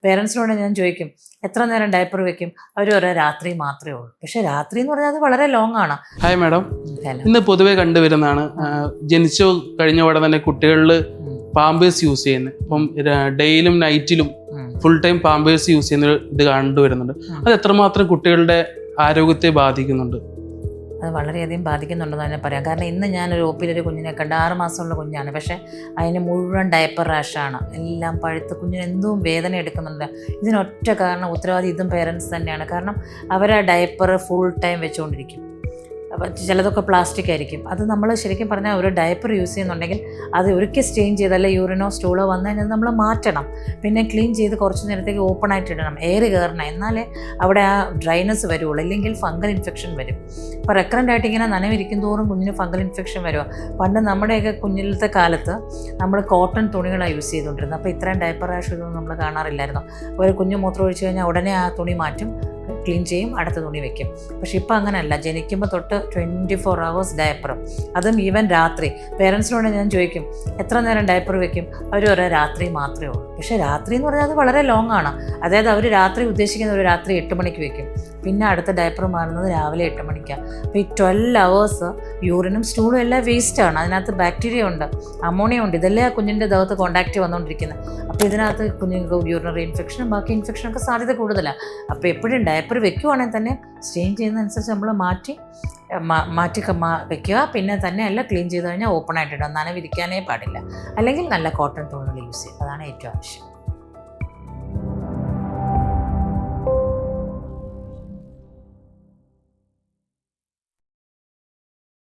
പേരൻസിനോട് ഞാൻ ചോദിക്കും എത്ര നേരം ഡയപ്പർ വെക്കും, അവർ പറയാം രാത്രി മാത്രമേ ഉള്ളൂ. പക്ഷെ രാത്രി എന്ന് പറഞ്ഞാൽ അത് വളരെ ലോങ് ആണ്. ഹായ് മാഡം, ഇന്ന് പൊതുവെ കണ്ടുവരുന്നതാണ് ജനിച്ചു കഴിഞ്ഞ ഉടനെ തന്നെ കുട്ടികളിൽ പാമ്പേഴ്സ് യൂസ് ചെയ്യുന്നത്. ഇപ്പം ഡേയിലും നൈറ്റിലും ഫുൾ ടൈം പാമ്പേഴ്സ് യൂസ് ചെയ്യുന്ന ഇത് കണ്ടുവരുന്നുണ്ട്. അത് എത്രമാത്രം കുട്ടികളുടെ ആരോഗ്യത്തെ ബാധിക്കുന്നുണ്ട്? അത് വളരെയധികം ബാധിക്കുന്നുണ്ടെന്ന് തന്നെ പറയാം. കാരണം ഇന്ന് ഞാനൊരു ഒപ്പിലൊരു കുഞ്ഞിനെ കണ്ട് 6 മാസമുള്ള കുഞ്ഞാണ്. പക്ഷേ അതിന് മുഴുവൻ ഡയപ്പർ റാഷാണ്, എല്ലാം പഴുത്ത് കുഞ്ഞിന് എന്തും വേദന എടുക്കുന്നുണ്ട്. ഇതിനൊറ്റ കാരണം ഉത്തരവാദി ഇതും പേരൻസ് തന്നെയാണ്. കാരണം അവർ ആ ഡയപ്പർ ഫുൾ ടൈം വെച്ചുകൊണ്ടിരിക്കും. അപ്പം ചിലതൊക്കെ പ്ലാസ്റ്റിക് ആയിരിക്കും. അത് നമ്മൾ ശരിക്കും പറഞ്ഞാൽ ഒരു ഡയപ്പർ യൂസ് ചെയ്യുന്നുണ്ടെങ്കിൽ അത് ഒരിക്കൽ സ്റ്റെയിൻ ചെയ്തല്ല യൂറിനോ സ്റ്റൂളോ വന്നു കഴിഞ്ഞാൽ നമ്മൾ മാറ്റണം. പിന്നെ ക്ലീൻ ചെയ്ത് കുറച്ച് നേരത്തേക്ക് ഓപ്പൺ ആയിട്ട് ഇടണം, എയർ കയറണം, എന്നാലേ അവിടെ ആ ഡ്രൈനസ് വരുള്ളൂ. ഇല്ലെങ്കിൽ ഫംഗൽ ഇൻഫെക്ഷൻ വരും. ഇപ്പോൾ റെക്കറൻ്റ് ആയിട്ട് ഇങ്ങനെ നനവിരിക്കും തോറും കുഞ്ഞിന് ഫംഗൽ ഇൻഫെക്ഷൻ വരുക. പണ്ട് നമ്മുടെയൊക്കെ കുഞ്ഞിലത്തെ കാലത്ത് നമ്മൾ കോട്ടൺ തുണികളാണ് യൂസ് ചെയ്തുകൊണ്ടിരുന്നത്. അപ്പോൾ ഇത്രയും ഡയപ്പർ റാഷ് ഇതൊന്നും നമ്മൾ കാണാറില്ലായിരുന്നു. ഒരു കുഞ്ഞ് മൂത്രം ഒഴിച്ച് കഴിഞ്ഞാൽ ഉടനെ ആ തുണി മാറ്റും, ക്ലീൻ ചെയ്യും, അടുത്ത തുണി വെക്കും. പക്ഷെ ഇപ്പം അങ്ങനെയല്ല, ജനിക്കുമ്പോൾ തൊട്ട് 24 hours ഡയപ്പറും, അതും ഈവൻ രാത്രി. പേരൻസിനോട് ഞാൻ ചോദിക്കും എത്ര നേരം ഡയപ്പർ വെക്കും, അവർ പറയാം രാത്രി മാത്രമേ ഉള്ളൂ. പക്ഷേ രാത്രി എന്ന് പറഞ്ഞാൽ അത് വളരെ ലോങ് ആണ്. അതായത് അവർ രാത്രി ഉദ്ദേശിക്കുന്നത് ഒരു രാത്രി 8 മണിക്ക് വെക്കും, പിന്നെ അടുത്ത ഡയപ്പർ മാറുന്നത് രാവിലെ 8 മണിക്കാണ്. അപ്പോൾ ഈ 12 hours യൂറിനും സ്റ്റൂളും എല്ലാം വേസ്റ്റാണ്. അതിനകത്ത് ബാക്ടീരിയ ഉണ്ട്, അമോണിയ ഉണ്ട്, ഇതെല്ലാം ആ കുഞ്ഞിൻ്റെ ദേഹത്ത് കോണ്ടാക്റ്റ് വന്നുകൊണ്ടിരിക്കുന്നത്. അപ്പോൾ ഇതിനകത്ത് കുഞ്ഞുങ്ങൾക്ക് യൂറിനറി ഇൻഫെക്ഷനും ബാക്കി ഇൻഫെക്ഷനൊക്കെ സാധ്യത കൂടുതലാണ്. അപ്പോൾ എപ്പോഴും ഡയപ്പർ വെക്കുവാണെങ്കിൽ തന്നെ സ്റ്റെയിൻ ചെയ്യുന്നതനുസരിച്ച് നമ്മൾ മാറ്റി വെക്കുക. പിന്നെ തന്നെ എല്ലാം ക്ലീൻ ചെയ്ത് കഴിഞ്ഞാൽ ഓപ്പൺ ആയിട്ട് ഇടുക, നനവിരിക്കാനേ പാടില്ല. അല്ലെങ്കിൽ നല്ല കോട്ടൺ തുണികൾ യൂസ് ചെയ്യുക, അതാണ് ഏറ്റവും ആവശ്യം.